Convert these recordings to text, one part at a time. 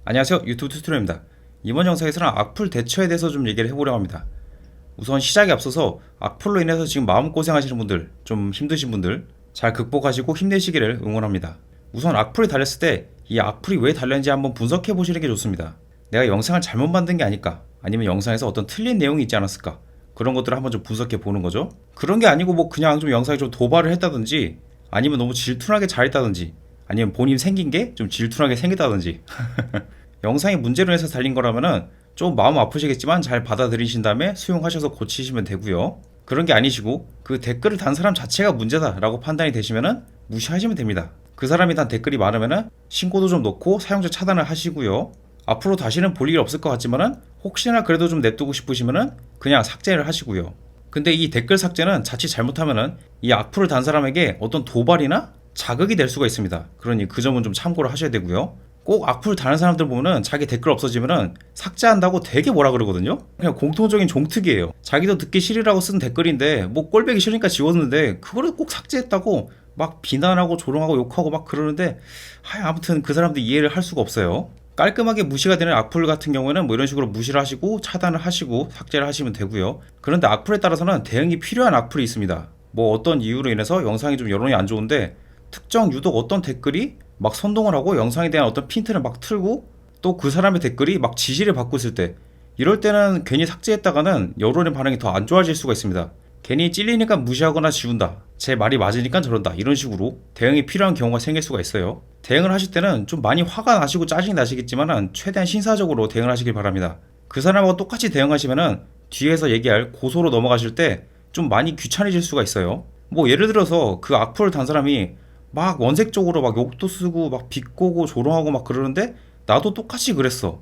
안녕하세요, 유튜브 튜토리얼입니다. 이번 영상에서는 악플 대처에 대해서 좀 얘기를 해보려고 합니다. 우선 시작에 앞서서 악플로 인해서 지금 마음고생하시는 분들, 좀 힘드신 분들 잘 극복하시고 힘내시기를 응원합니다. 우선 악플이 달렸을 때 이 악플이 왜 달렸는지 한번 분석해 보시는 게 좋습니다. 내가 영상을 잘못 만든 게 아닐까, 아니면 영상에서 어떤 틀린 내용이 있지 않았을까, 그런 것들을 한번 좀 분석해 보는 거죠. 그런 게 아니고 뭐 그냥 좀 영상에 좀 도발을 했다든지, 아니면 너무 질투나게 잘했다든지, 아니면 본인 생긴 게 좀 질투나게 생겼다든지 영상이 문제로 해서 달린 거라면은 좀 마음 아프시겠지만 잘 받아들이신 다음에 수용하셔서 고치시면 되고요. 그런 게 아니시고 그 댓글을 단 사람 자체가 문제다라고 판단이 되시면은 무시하시면 됩니다. 그 사람이 단 댓글이 많으면은 신고도 좀 넣고 사용자 차단을 하시고요. 앞으로 다시는 볼 일이 없을 것 같지만은 혹시나 그래도 좀 냅두고 싶으시면은 그냥 삭제를 하시고요. 근데 이 댓글 삭제는 자칫 잘못하면은 이 악플을 단 사람에게 어떤 도발이나 자극이 될 수가 있습니다. 그러니 그 점은 좀 참고를 하셔야 되고요. 꼭 악플 다는 사람들 보면은 자기 댓글 없어지면은 삭제한다고 되게 뭐라 그러거든요. 그냥 공통적인 종특이에요. 자기도 듣기 싫으라고 쓴 댓글인데 뭐 꼴보기 싫으니까 지웠는데 그거를 꼭 삭제했다고 막 비난하고 조롱하고 욕하고 막 그러는데 아무튼 그 사람들 이해를 할 수가 없어요. 깔끔하게 무시가 되는 악플 같은 경우에는 뭐 이런 식으로 무시를 하시고 차단을 하시고 삭제를 하시면 되고요. 그런데 악플에 따라서는 대응이 필요한 악플이 있습니다. 뭐 어떤 이유로 인해서 영상이 좀 여론이 안 좋은데 특정 유독 어떤 댓글이 막 선동을 하고 영상에 대한 어떤 핀트를 막 틀고 또 그 사람의 댓글이 막 지지를 받고 있을 때, 이럴 때는 괜히 삭제했다가는 여론의 반응이 더 안 좋아질 수가 있습니다. 괜히 찔리니까 무시하거나 지운다, 제 말이 맞으니까 저런다, 이런 식으로 대응이 필요한 경우가 생길 수가 있어요. 대응을 하실 때는 좀 많이 화가 나시고 짜증이 나시겠지만 최대한 신사적으로 대응을 하시길 바랍니다. 그 사람하고 똑같이 대응하시면은 뒤에서 얘기할 고소로 넘어가실 때 좀 많이 귀찮아질 수가 있어요. 뭐 예를 들어서 그 악플을 단 사람이 막 원색적으로 막 욕도 쓰고 막 비꼬고 조롱하고 막 그러는데 나도 똑같이 그랬어.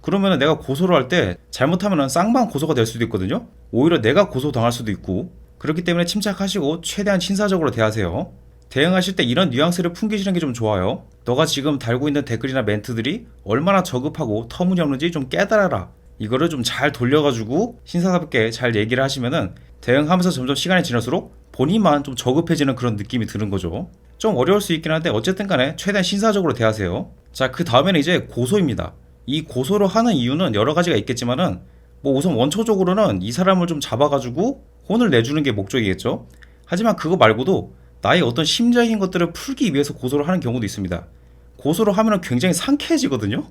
그러면은 내가 고소를 할 때 잘못하면은 쌍방 고소가 될 수도 있거든요. 오히려 내가 고소 당할 수도 있고. 그렇기 때문에 침착하시고 최대한 신사적으로 대하세요. 대응하실 때 이런 뉘앙스를 풍기시는 게 좀 좋아요. 너가 지금 달고 있는 댓글이나 멘트들이 얼마나 저급하고 터무니없는지 좀 깨달아라. 이거를 좀 잘 돌려가지고 신사답게 잘 얘기를 하시면은 대응하면서 점점 시간이 지날수록 본인만 좀 저급해지는 그런 느낌이 드는 거죠. 좀 어려울 수 있긴 한데 어쨌든 간에 최대한 신사적으로 대하세요. 자, 그 다음에는 이제 고소입니다. 이 고소를 하는 이유는 여러 가지가 있겠지만은 뭐 우선 원초적으로는 이 사람을 좀 잡아가지고 혼을 내주는 게 목적이겠죠. 하지만 그거 말고도 나의 어떤 심적인 것들을 풀기 위해서 고소를 하는 경우도 있습니다. 고소를 하면은 굉장히 상쾌해지거든요.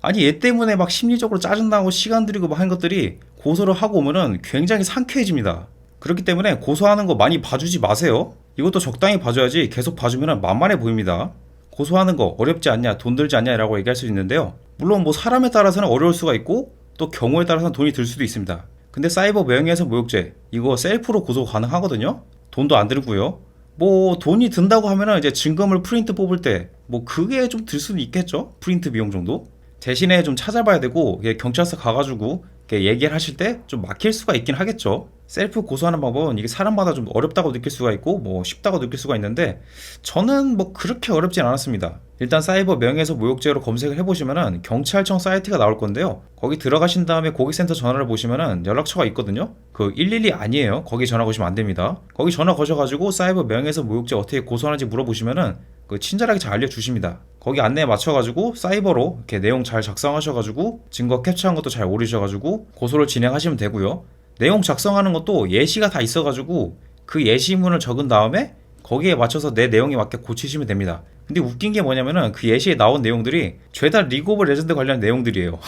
아니 얘 때문에 막 심리적으로 짜증나고 시간 들이고 막 하는 것들이 고소를 하고 오면은 굉장히 상쾌해집니다. 그렇기 때문에 고소하는 거 많이 봐주지 마세요. 이것도 적당히 봐줘야지 계속 봐주면 만만해 보입니다. 고소하는 거 어렵지 않냐, 돈 들지 않냐 라고 얘기할 수 있는데요. 물론 뭐 사람에 따라서는 어려울 수가 있고 또 경우에 따라서는 돈이 들 수도 있습니다. 근데 사이버 명예훼손 모욕죄 이거 셀프로 고소 가능하거든요. 돈도 안 들고요. 뭐 돈이 든다고 하면은 이제 증거물 프린트 뽑을 때 뭐 그게 좀 들 수는 있겠죠. 프린트 비용 정도. 대신에 좀 찾아봐야 되고 경찰서 가가지고 얘기를 하실 때 좀 막힐 수가 있긴 하겠죠. 셀프 고소하는 방법은 이게 사람마다 좀 어렵다고 느낄 수가 있고 뭐 쉽다고 느낄 수가 있는데 저는 뭐 그렇게 어렵진 않았습니다. 일단 사이버 명예훼손 모욕죄로 검색을 해보시면은 경찰청 사이트가 나올 건데요. 거기 들어가신 다음에 고객센터 전화를 보시면은 연락처가 있거든요. 그 112 아니에요. 거기 전화 거시면 안 됩니다. 거기 전화 거셔가지고 사이버 명예훼손 모욕죄 어떻게 고소하는지 물어보시면은 그 친절하게 잘 알려주십니다. 거기 안내에 맞춰가지고 사이버로 이렇게 내용 잘 작성하셔가지고 증거 캡처한 것도 잘 올리셔가지고 고소를 진행하시면 되고요. 내용 작성하는 것도 예시가 다 있어가지고 그 예시문을 적은 다음에 거기에 맞춰서 내 내용에 맞게 고치시면 됩니다. 근데 웃긴 게 뭐냐면은 그 예시에 나온 내용들이 죄다 리그 오브 레전드 관련 내용들이에요.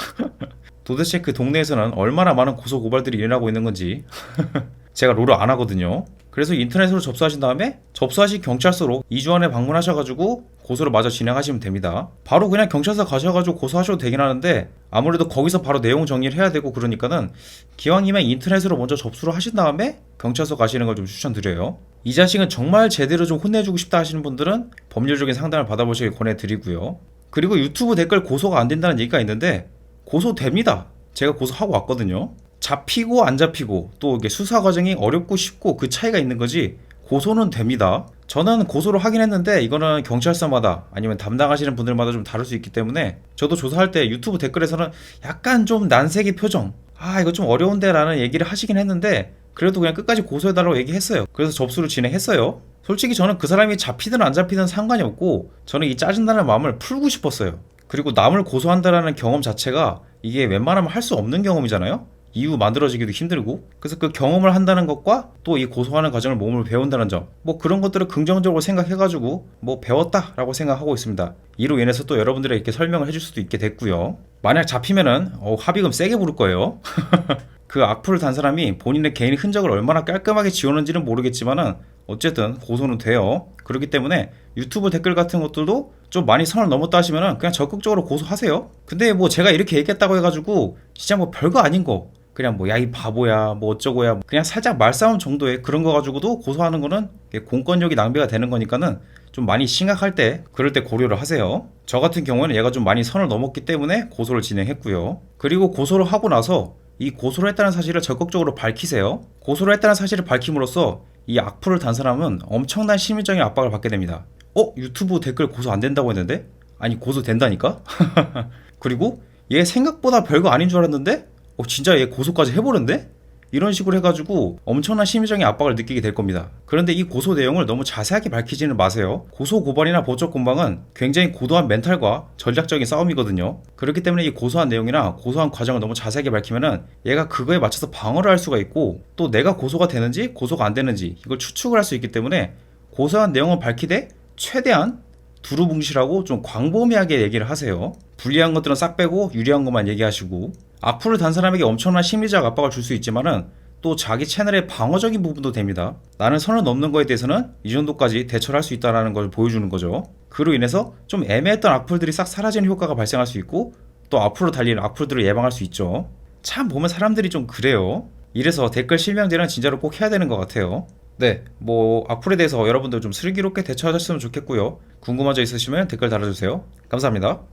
도대체 그 동네에서는 얼마나 많은 고소 고발들이 일어나고 있는 건지 제가 롤을 안 하거든요. 그래서 인터넷으로 접수하신 다음에 접수하신 경찰서로 2주 안에 방문하셔가지고 고소를 마저 진행하시면 됩니다. 바로 그냥 경찰서 가셔가지고 고소하셔도 되긴 하는데 아무래도 거기서 바로 내용 정리를 해야 되고 그러니까는 기왕이면 인터넷으로 먼저 접수를 하신 다음에 경찰서 가시는 걸 좀 추천드려요. 이 자식은 정말 제대로 좀 혼내주고 싶다 하시는 분들은 법률적인 상담을 받아보시길 권해드리고요. 그리고 유튜브 댓글 고소가 안 된다는 얘기가 있는데 고소됩니다. 제가 고소하고 왔거든요. 잡히고 안 잡히고 또 이게 수사 과정이 어렵고 쉽고 그 차이가 있는 거지 고소는 됩니다. 저는 고소를 하긴 했는데 이거는 경찰서마다 아니면 담당하시는 분들마다 좀 다를 수 있기 때문에 저도 조사할 때 유튜브 댓글에서는 약간 좀 난색의 표정, 이거 좀 어려운데 라는 얘기를 하시긴 했는데 그래도 그냥 끝까지 고소해달라고 얘기했어요. 그래서 접수를 진행했어요. 솔직히 저는 그 사람이 잡히든 안 잡히든 상관이 없고 저는 이 짜증나는 마음을 풀고 싶었어요. 그리고 남을 고소한다라는 경험 자체가 이게 웬만하면 할 수 없는 경험이잖아요. 이후 만들어지기도 힘들고. 그래서 그 경험을 한다는 것과 또 이 고소하는 과정을 몸으로 배운다는 점, 뭐 그런 것들을 긍정적으로 생각해가지고 뭐 배웠다라고 생각하고 있습니다. 이로 인해서 또 여러분들에게 이렇게 설명을 해줄 수도 있게 됐고요. 만약 잡히면은 합의금 세게 부를 거예요. 그 악플을 단 사람이 본인의 개인 흔적을 얼마나 깔끔하게 지웠는지는 모르겠지만은 어쨌든 고소는 돼요. 그렇기 때문에 유튜브 댓글 같은 것들도 좀 많이 선을 넘었다 하시면은 그냥 적극적으로 고소하세요. 근데 뭐 제가 이렇게 얘기했다고 해가지고 진짜 뭐 별거 아닌 거, 그냥 뭐 야 이 바보야 뭐 어쩌고야 그냥 살짝 말싸움 정도의 그런 거 가지고도 고소하는 거는 공권력이 낭비가 되는 거니까는 좀 많이 심각할 때 그럴 때 고려를 하세요. 저 같은 경우는 얘가 좀 많이 선을 넘었기 때문에 고소를 진행했고요. 그리고 고소를 하고 나서 이 고소를 했다는 사실을 적극적으로 밝히세요. 고소를 했다는 사실을 밝힘으로써 이 악플을 단 사람은 엄청난 심리적인 압박을 받게 됩니다. 유튜브 댓글 고소 안 된다고 했는데? 아니 고소 된다니까? 그리고 얘 생각보다 별거 아닌 줄 알았는데? 진짜 얘 고소까지 해버렸네? 이런 식으로 해가지고 엄청난 심리적인 압박을 느끼게 될 겁니다. 그런데 이 고소 내용을 너무 자세하게 밝히지는 마세요. 고소 고발이나 법적 공방은 굉장히 고도한 멘탈과 전략적인 싸움이거든요. 그렇기 때문에 이 고소한 내용이나 고소한 과정을 너무 자세하게 밝히면은 얘가 그거에 맞춰서 방어를 할 수가 있고 또 내가 고소가 되는지 고소가 안 되는지 이걸 추측을 할 수 있기 때문에 고소한 내용을 밝히되 최대한 두루뭉실하고 좀 광범위하게 얘기를 하세요. 불리한 것들은 싹 빼고 유리한 것만 얘기하시고, 악플을 단 사람에게 엄청난 심리적 압박을 줄 수 있지만은 또 자기 채널의 방어적인 부분도 됩니다. 나는 선을 넘는 거에 대해서는 이 정도까지 대처를 할 수 있다는 걸 보여주는 거죠. 그로 인해서 좀 애매했던 악플들이 싹 사라지는 효과가 발생할 수 있고 또 앞으로 달리는 악플들을 예방할 수 있죠. 참 보면 사람들이 좀 그래요. 이래서 댓글 실명제는 진짜로 꼭 해야 되는 것 같아요. 네, 뭐 악플에 대해서 여러분들 좀 슬기롭게 대처하셨으면 좋겠고요. 궁금한 점 있으시면 댓글 달아주세요. 감사합니다.